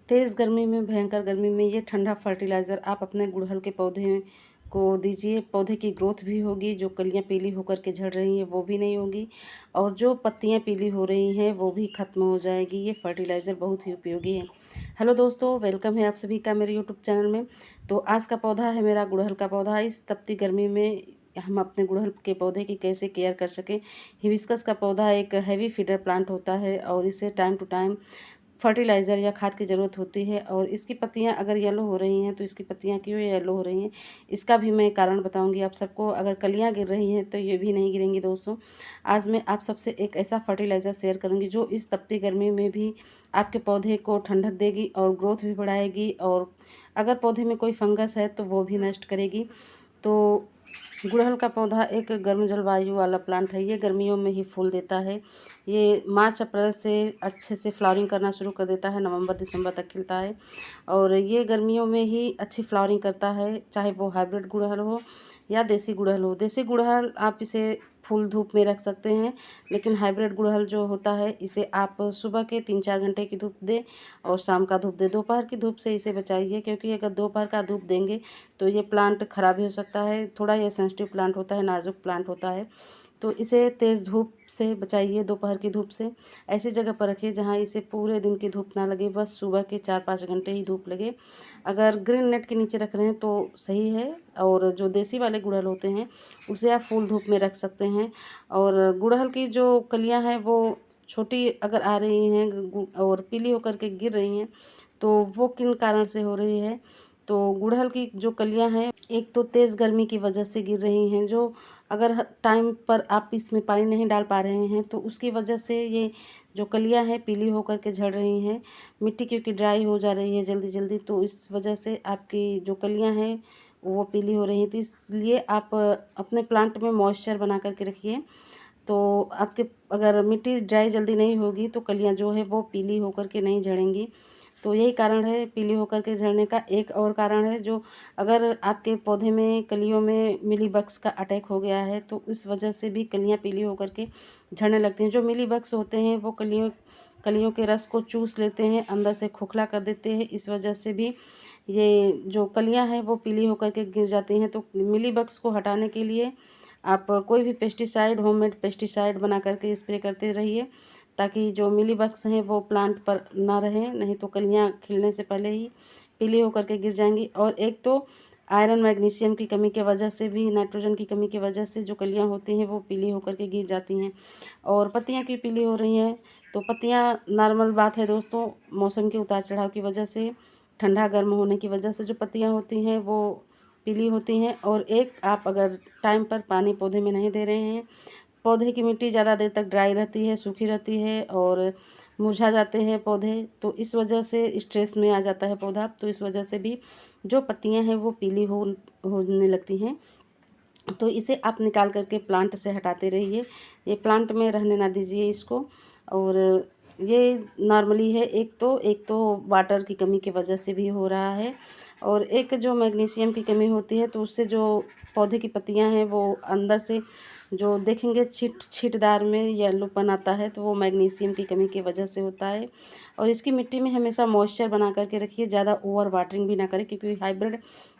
तेज़ गर्मी में, भयंकर गर्मी में ये ठंडा फर्टिलाइज़र आप अपने गुड़हल के पौधे को दीजिए। पौधे की ग्रोथ भी होगी, जो कलियाँ पीली होकर के झड़ रही हैं वो भी नहीं होगी, और जो पत्तियाँ पीली हो रही हैं वो भी ख़त्म हो जाएगी। ये फर्टिलाइज़र बहुत ही उपयोगी है। हेलो दोस्तों, वेलकम है आप सभी का मेरे यूट्यूब चैनल में। तो आज का पौधा है मेरा गुड़हल का पौधा। इस तपती गर्मी में हम अपने गुड़हल के पौधे की कैसे केयर कर सकें। हिबिस्कस का पौधा एक हैवी फीडर प्लांट होता है और इसे टाइम टू टाइम फर्टिलाइज़र या खाद की ज़रूरत होती है। और इसकी पत्तियां अगर येलो हो रही हैं तो इसकी पत्तियां क्यों येलो हो रही हैं, इसका भी मैं कारण बताऊंगी आप सबको। अगर कलियां गिर रही हैं तो ये भी नहीं गिरेंगी दोस्तों। आज मैं आप सबसे एक ऐसा फर्टिलाइज़र शेयर करूंगी जो इस तपती गर्मी में भी आपके पौधे को ठंडक देगी और ग्रोथ भी बढ़ाएगी, और अगर पौधे में कोई फंगस है तो वो भी नष्ट करेगी। तो गुड़हल का पौधा एक गर्म जलवायु वाला प्लांट है। ये गर्मियों में ही फूल देता है। ये मार्च अप्रैल से अच्छे से फ्लावरिंग करना शुरू कर देता है, नवंबर दिसंबर तक खिलता है, और ये गर्मियों में ही अच्छी फ्लावरिंग करता है। चाहे वो हाइब्रिड गुड़हल हो या देसी गुड़हल हो। देसी गुड़हल आप इसे फुल धूप में रख सकते हैं, लेकिन हाइब्रिड गुड़हल जो होता है इसे आप सुबह के 3-4 घंटे की धूप दें और शाम का धूप दें। दोपहर की धूप से इसे बचाइए, क्योंकि अगर दोपहर का धूप देंगे तो ये प्लांट ख़राब भी हो सकता है। थोड़ा ये सेंसिटिव प्लांट होता है, नाजुक प्लांट होता है, तो इसे तेज़ धूप से बचाइए, दोपहर की धूप से। ऐसी जगह पर रखिए जहाँ इसे पूरे दिन की धूप ना लगे, बस सुबह के 4-5 घंटे ही धूप लगे। अगर ग्रीन नेट के नीचे रख रहे हैं तो सही है, और जो देसी वाले गुड़हल होते हैं उसे आप फुल धूप में रख सकते हैं। और गुड़हल की जो कलियां हैं वो छोटी अगर आ रही हैं और पीली होकर के गिर रही हैं, तो वो किन कारण से हो रही है। तो गुड़हल की जो कलियां हैं, एक तो तेज़ गर्मी की वजह से गिर रही हैं, जो अगर टाइम पर आप इसमें पानी नहीं डाल पा रहे हैं तो उसकी वजह से ये जो कलियां हैं पीली होकर के झड़ रही हैं। मिट्टी क्योंकि ड्राई हो जा रही है जल्दी जल्दी, तो इस वजह से आपकी जो कलियां हैं वो पीली हो रही हैं। तो इसलिए आप अपने प्लांट में मॉइस्चर बना करके रखिए। तो आपके अगर मिट्टी ड्राई जल्दी नहीं होगी तो कलियां जो है वो पीली होकर के नहीं झड़ेंगी। तो यही कारण है पीली होकर के झड़ने का। एक और कारण है, जो अगर आपके पौधे में कलियों में मिलीबग्स का अटैक हो गया है तो इस वजह से भी कलियां पीली होकर के झड़ने लगती हैं। जो मिलीबग्स होते हैं वो कलियों कलियों के रस को चूस लेते हैं, अंदर से खोखला कर देते हैं। इस वजह से भी ये जो कलियां हैं वो पीली होकर के गिर जाती हैं। तो मिलीबग्स को हटाने के लिए आप कोई भी पेस्टिसाइड, होममेड पेस्टिसाइड बना करके स्प्रे करते रहिए, ताकि जो मिलीबग्स हैं वो प्लांट पर ना रहें, नहीं तो कलियां खिलने से पहले ही पीली होकर के गिर जाएंगी। और एक तो आयरन मैग्नीशियम की कमी की वजह से भी, नाइट्रोजन की कमी की वजह से जो कलियां होती हैं वो पीली होकर के गिर जाती हैं। और पत्तियां क्यों पीली हो रही हैं, तो पत्तियां नॉर्मल बात है दोस्तों, मौसम के उतार चढ़ाव की वजह से, ठंडा गर्म होने की वजह से जो पत्तियां होती हैं वो पीली होती हैं। और एक, आप अगर टाइम पर पानी पौधे में नहीं दे रहे हैं, पौधे की मिट्टी ज़्यादा देर तक ड्राई रहती है, सूखी रहती है और मुरझा जाते हैं पौधे, तो इस वजह से स्ट्रेस में आ जाता है पौधा। तो इस वजह से भी जो पत्तियां हैं वो पीली होने लगती हैं। तो इसे आप निकाल करके प्लांट से हटाते रहिए, ये प्लांट में रहने ना दीजिए इसको। और ये नॉर्मली है, एक तो वाटर की कमी की वजह से भी हो रहा है, और एक जो मैग्नीशियम की कमी होती है तो उससे जो पौधे की पत्तियां हैं वो अंदर से जो देखेंगे छींटदार में येलोपन आता है, तो वो मैग्नीशियम की कमी की वजह से होता है। और इसकी मिट्टी में हमेशा मॉइस्चर बना करके रखिए, ज़्यादा ओवर वाटरिंग भी ना करें, क्योंकि हाइब्रिड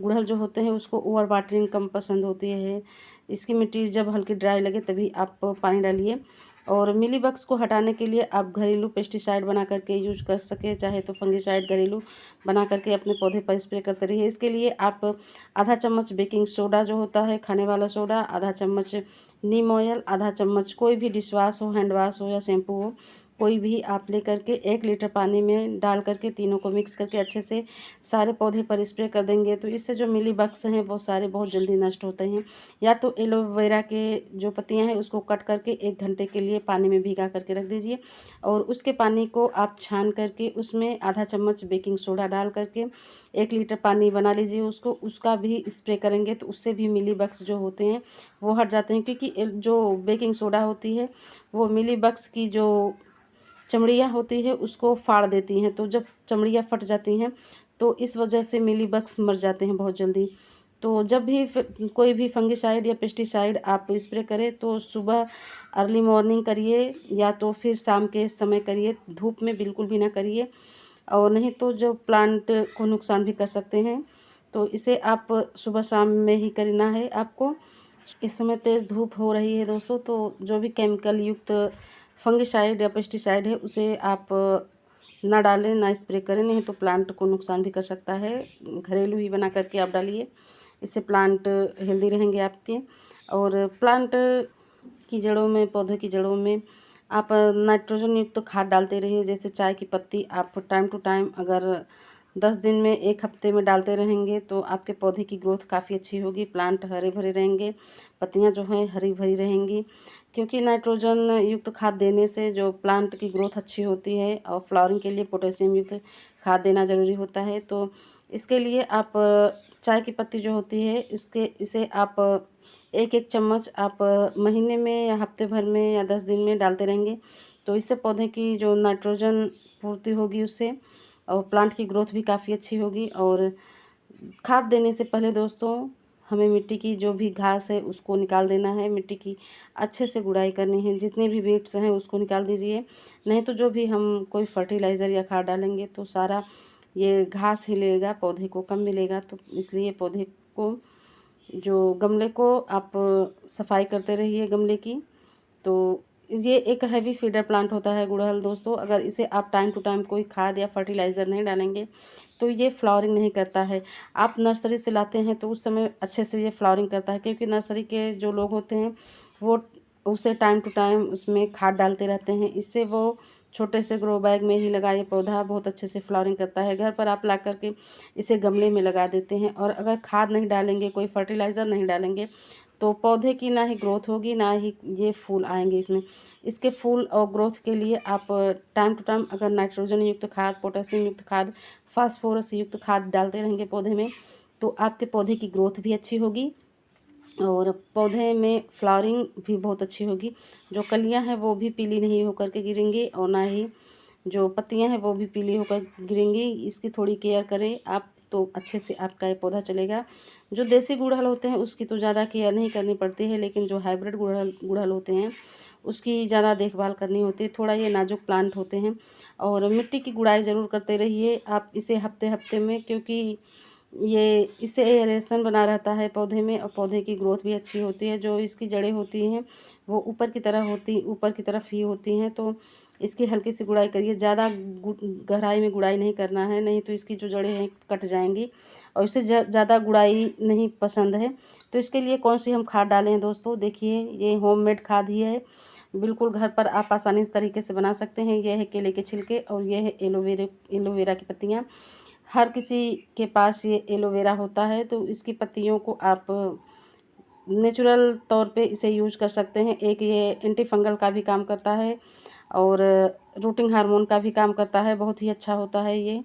गुड़हल जो होते हैं उसको ओवर वाटरिंग कम पसंद होती है। इसकी मिट्टी जब हल्की ड्राई लगे तभी आप पानी डालिए। और मिलीबग्स को हटाने के लिए आप घरेलू पेस्टिसाइड बना करके यूज कर सके, चाहे तो फंगिसाइड घरेलू बना करके अपने पौधे पर स्प्रे करते रहिए। इसके लिए आप आधा चम्मच बेकिंग सोडा जो होता है, खाने वाला सोडा, आधा चम्मच नीम ऑयल, आधा चम्मच कोई भी डिश वाश हो, हैंड वाश हो या शैम्पू हो, कोई भी आप ले करके 1 लीटर पानी में डाल करके तीनों को मिक्स करके अच्छे से सारे पौधे पर स्प्रे कर देंगे, तो इससे जो मिलीबग्स हैं वो सारे बहुत जल्दी नष्ट होते हैं। या तो एलोवेरा के जो पत्तियां हैं उसको कट करके 1 घंटे के लिए पानी में भिगा करके रख दीजिए, और उसके पानी को आप छान करके उसमें आधा चम्मच बेकिंग सोडा डाल करके 1 लीटर पानी बना लीजिए, उसका भी स्प्रे करेंगे तो उससे भी मिलीबग्स जो होते हैं वो हट जाते हैं। क्योंकि जो बेकिंग सोडा होती है वो मिलीबग्स की जो चमड़ियाँ होती है उसको फाड़ देती हैं, तो जब चमड़ियाँ फट जाती हैं तो इस वजह से मिलीबग्स मर जाते हैं बहुत जल्दी। तो जब भी कोई भी फंगिसाइड या पेस्टिसाइड आप स्प्रे करें तो सुबह अर्ली मॉर्निंग करिए, या तो फिर शाम के समय करिए, धूप में बिल्कुल भी ना करिए। और नहीं तो जो प्लांट को नुकसान भी कर सकते हैं। तो इसे आप सुबह शाम में ही करना है आपको। इस समय तेज़ धूप हो रही है दोस्तों, तो जो भी केमिकल युक्त फंगिसाइड या पेस्टिसाइड है उसे आप ना डालें, ना स्प्रे करें, नहीं तो प्लांट को नुकसान भी कर सकता है। घरेलू ही बना करके आप डालिए, इससे प्लांट हेल्दी रहेंगे आपके। और प्लांट की जड़ों में, पौधे की जड़ों में आप नाइट्रोजन युक्त तो खाद डालते रहिए। जैसे चाय की पत्ती आप टाइम टू टाइम अगर 10 दिन में, 1 हफ्ते में डालते रहेंगे तो आपके पौधे की ग्रोथ काफ़ी अच्छी होगी, प्लांट हरे भरे रहेंगे, पत्तियां जो हैं हरी भरी रहेंगी। क्योंकि नाइट्रोजन युक्त खाद देने से जो प्लांट की ग्रोथ अच्छी होती है, और फ्लावरिंग के लिए पोटेशियम युक्त खाद देना ज़रूरी होता है। तो इसके लिए आप चाय की पत्ती जो होती है इसे आप 1-1 चम्मच आप महीने में या हफ्ते भर में या 10 दिन में डालते रहेंगे। तो इससे पौधे की जो नाइट्रोजन पूर्ति होगी उससे, और प्लांट की ग्रोथ भी काफ़ी अच्छी होगी। और खाद देने से पहले दोस्तों हमें मिट्टी की जो भी घास है उसको निकाल देना है, मिट्टी की अच्छे से गुड़ाई करनी है, जितने भी वेट्स हैं उसको निकाल दीजिए। नहीं तो जो भी हम कोई फर्टिलाइज़र या खाद डालेंगे तो सारा ये घास ही लेगा, पौधे को कम मिलेगा। तो इसलिए पौधे को, जो गमले को आप सफाई करते रहिए गमले की। तो ये एक हैवी फीडर प्लांट होता है गुड़हल दोस्तों। अगर इसे आप टाइम टू टाइम कोई खाद या फर्टिलाइज़र नहीं डालेंगे तो ये फ्लावरिंग नहीं करता है। आप नर्सरी से लाते हैं तो उस समय अच्छे से ये फ्लावरिंग करता है, क्योंकि नर्सरी के जो लोग होते हैं वो उसे टाइम टू टाइम उसमें खाद डालते रहते हैं। इससे वो छोटे से ग्रो बैग में ही लगा ये पौधा बहुत अच्छे से फ्लावरिंग करता है। घर पर आप ला करके इसे गमले में लगा देते हैं, और अगर खाद नहीं डालेंगे, कोई फर्टिलाइज़र नहीं डालेंगे तो पौधे की ना ही ग्रोथ होगी, ना ही ये फूल आएंगे इसमें। इसके फूल और ग्रोथ के लिए आप टाइम टू टाइम अगर नाइट्रोजन युक्त खाद, पोटेशियम युक्त खाद, फास्फोरस युक्त खाद डालते रहेंगे पौधे में, तो आपके पौधे की ग्रोथ भी अच्छी होगी और पौधे में फ्लावरिंग भी बहुत अच्छी होगी। जो कलियां हैं वो भी पीली नहीं होकर के गिरेंगी, और ना ही जो पत्तियां हैं वो भी पीली होकर गिरेंगी। इसकी थोड़ी केयर करें आप तो अच्छे से आपका ये पौधा चलेगा। जो देसी गुड़हल होते हैं उसकी तो ज़्यादा केयर नहीं करनी पड़ती है, लेकिन जो हाइब्रिड गुड़हल होते हैं उसकी ज़्यादा देखभाल करनी होती है। थोड़ा ये नाजुक प्लांट होते हैं, और मिट्टी की गुड़ाई ज़रूर करते रहिए आप इसे हफ्ते हफ्ते में, क्योंकि ये इससे एरेशन बना रहता है पौधे में, और पौधे की ग्रोथ भी अच्छी होती है। जो इसकी जड़ें होती हैं वो ऊपर की तरफ ही होती हैं। तो इसकी हल्की सी गुड़ाई करिए, ज़्यादा गहराई में गुड़ाई नहीं करना है, नहीं तो इसकी जो जड़ें हैं कट जाएंगी, और इसे ज़्यादा गुड़ाई नहीं पसंद है। तो इसके लिए कौन सी हम खाद डालें हैं दोस्तों, देखिए ये होममेड खाद ही है, बिल्कुल घर पर आप आसानी से तरीके से बना सकते हैं। यह है केले के छिलके और यह है एलोवेरा की पत्तियाँ। हर किसी के पास ये एलोवेरा होता है, तो इसकी पत्तियों को आप नेचुरल तौर पे इसे यूज कर सकते हैं। एक ये एंटी फंगल का भी काम करता है, और रूटिंग हार्मोन का भी काम करता है, बहुत ही अच्छा होता है ये।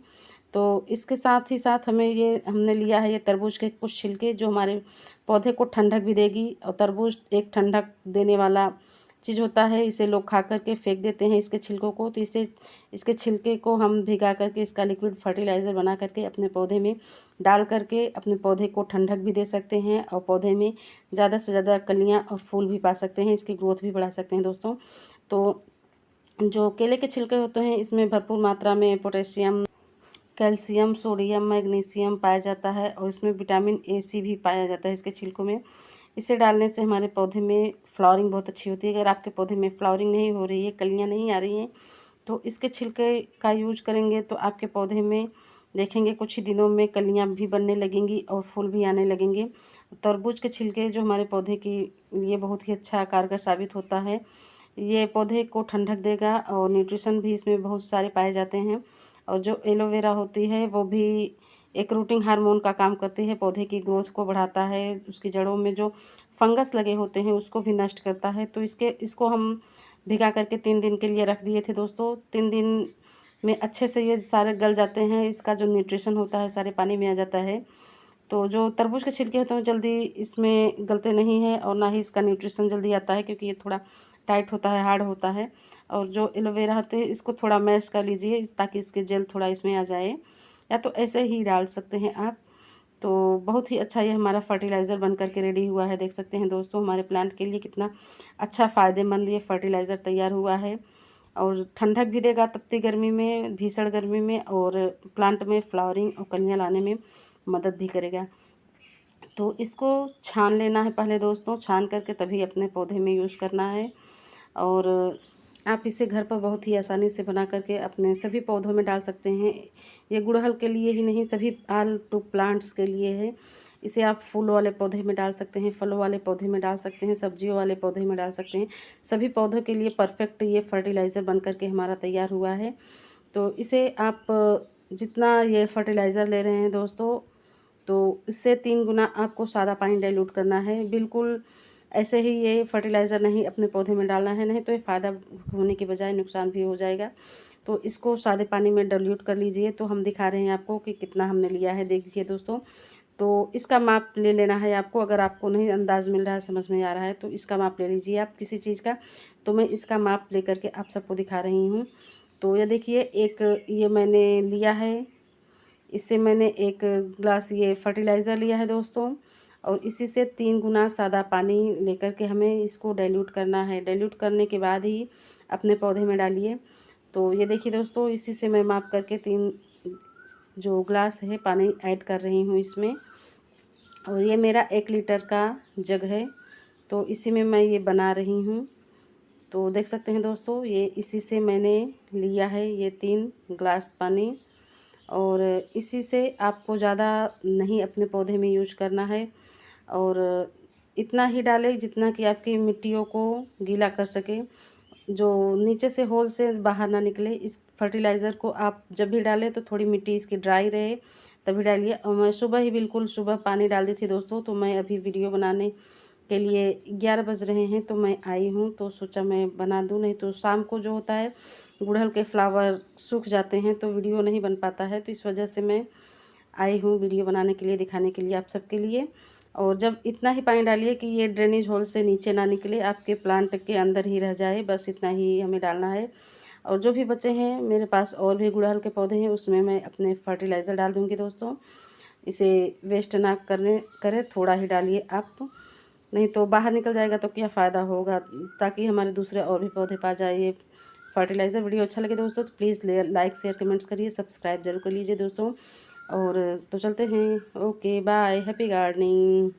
तो इसके साथ ही साथ हमने लिया है ये तरबूज के कुछ छिलके, जो हमारे पौधे को ठंडक भी देगी। और तरबूज एक ठंडक देने वाला चीज़ होता है, इसे लोग खा करके फेंक देते हैं इसके छिलकों को। तो इसके छिलके को हम भिगा करके इसका लिक्विड फर्टिलाइज़र बना करके अपने पौधे में डाल करके अपने पौधे को ठंडक भी दे सकते हैं, और पौधे में ज़्यादा से ज़्यादा कलियाँ और फूल भी पा सकते हैं, इसकी ग्रोथ भी बढ़ा सकते हैं दोस्तों। तो जो केले के छिलके होते हैं इसमें भरपूर मात्रा में पोटेशियम, कैल्शियम, सोडियम, मैग्नीशियम पाया जाता है, और इसमें विटामिन AC भी पाया जाता है इसके छिलकों में। इसे डालने से हमारे पौधे में फ्लावरिंग बहुत अच्छी होती है। अगर आपके पौधे में फ्लावरिंग नहीं हो रही है, कलियां नहीं आ रही हैं, तो इसके छिलके का यूज करेंगे तो आपके पौधे में देखेंगे कुछ ही दिनों में कलियां भी बनने लगेंगी और फूल भी आने लगेंगे। तरबूज के छिलके जो हमारे पौधे के लिए बहुत ही अच्छा कारगर साबित होता है। ये पौधे को ठंडक देगा, और न्यूट्रिशन भी इसमें बहुत सारे पाए जाते हैं। और जो एलोवेरा होती है वो भी एक रूटिंग हार्मोन का काम करती है, पौधे की ग्रोथ को बढ़ाता है, उसकी जड़ों में जो फंगस लगे होते हैं उसको भी नष्ट करता है। तो इसको हम भिगा करके 3 दिन के लिए रख दिए थे दोस्तों। 3 दिन में अच्छे से ये सारे गल जाते हैं, इसका जो न्यूट्रिशन होता है सारे पानी में आ जाता है। तो जो तरबूज के छिलके होते हैं जल्दी इसमें गलते नहीं हैं, और ना ही इसका न्यूट्रिशन जल्दी आता है, क्योंकि ये थोड़ा टाइट होता है, हार्ड होता है। और जो एलोवेरा होते हैं इसको थोड़ा मैश कर लीजिए ताकि इसके जेल थोड़ा इसमें आ जाए, या तो ऐसे ही डाल सकते हैं आप। तो बहुत ही अच्छा ये हमारा फर्टिलाइज़र बन करके रेडी हुआ है। देख सकते हैं दोस्तों हमारे प्लांट के लिए कितना अच्छा फ़ायदेमंद ये फर्टिलाइज़र तैयार हुआ है। और ठंडक भी देगा तपती गर्मी में, भीषण गर्मी में, और प्लांट में फ्लावरिंग और कलियाँ लाने में मदद भी करेगा। तो इसको छान लेना है पहले दोस्तों, छान करके तभी अपने पौधे में यूज़ करना है। और आप इसे घर पर बहुत ही आसानी से बना करके अपने सभी पौधों में डाल सकते हैं। ये गुड़हल के लिए ही नहीं, सभी ऑल टू प्लांट्स के लिए है। इसे आप फूल वाले पौधे में डाल सकते हैं, फलों वाले पौधे में डाल सकते हैं, सब्जियों वाले पौधे में डाल सकते हैं। सभी पौधों के लिए परफेक्ट ये फर्टिलाइज़र बन करके हमारा तैयार हुआ है। तो इसे आप जितना ये फर्टिलाइज़र ले रहे हैं दोस्तों, तो इससे 3 गुना आपको सादा पानी डाइल्यूट करना है। बिल्कुल ऐसे ही ये फर्टिलाइज़र नहीं अपने पौधे में डालना है, नहीं तो ये फ़ायदा होने के बजाय नुकसान भी हो जाएगा। तो इसको सादे पानी में डाइल्यूट कर लीजिए। तो हम दिखा रहे हैं आपको कि कितना हमने लिया है, देखिए दोस्तों। तो इसका माप ले लेना है आपको। अगर आपको नहीं अंदाज़ मिल रहा है, समझ में आ रहा है, तो इसका माप ले लीजिए आप किसी चीज़ का। तो मैं इसका माप ले करके आप सबको दिखा रही हूँ। तो ये देखिए, एक ये मैंने लिया है, इससे मैंने 1 ग्लास ये फर्टिलाइज़र लिया है दोस्तों, और इसी से 3 गुना सादा पानी लेकर के हमें इसको डाइल्यूट करना है। डाइल्यूट करने के बाद ही अपने पौधे में डालिए। तो ये देखिए दोस्तों, इसी से मैं माप करके 3 जो ग्लास है पानी ऐड कर रही हूँ इसमें। और ये मेरा 1 लीटर का जग है, तो इसी में मैं ये बना रही हूँ। तो देख सकते हैं दोस्तों, ये इसी से मैंने लिया है ये 3 ग्लास पानी। और इसी से आपको ज़्यादा नहीं अपने पौधे में यूज करना है, और इतना ही डालें जितना कि आपकी मिट्टियों को गीला कर सके, जो नीचे से होल से बाहर ना निकले। इस फर्टिलाइज़र को आप जब भी डालें तो थोड़ी मिट्टी इसकी ड्राई रहे तभी डालिए। और मैं सुबह ही, बिल्कुल सुबह पानी डाल दी थी दोस्तों। तो मैं अभी वीडियो बनाने के लिए 11 बज रहे हैं, तो मैं आई हूँ, तो सोचा मैं बना दूँ, नहीं तो शाम को जो होता है गुड़हल के फ्लावर सूख जाते हैं तो वीडियो नहीं बन पाता है। तो इस वजह से मैं आई हूँ वीडियो बनाने के लिए, दिखाने के लिए आप सबके लिए। और जब इतना ही पानी डालिए कि ये ड्रेनेज होल से नीचे ना निकले, आपके प्लांट के अंदर ही रह जाए, बस इतना ही हमें डालना है। और जो भी बचे हैं मेरे पास और भी गुड़हल के पौधे हैं, उसमें मैं अपने फर्टिलाइज़र डाल दूँगी दोस्तों। इसे वेस्ट ना करें, थोड़ा ही डालिए आप, नहीं तो बाहर निकल जाएगा तो क्या फ़ायदा होगा। ताकि हमारे दूसरे और भी पौधे पा जाए ये फर्टिलाइज़र। वीडियो अच्छा लगे दोस्तों तो प्लीज़ लाइक शेयर कमेंट्स करिए, सब्सक्राइब जरूर कर लीजिए दोस्तों। और तो चलते हैं, ओके बाय, हैप्पी गार्डनिंग।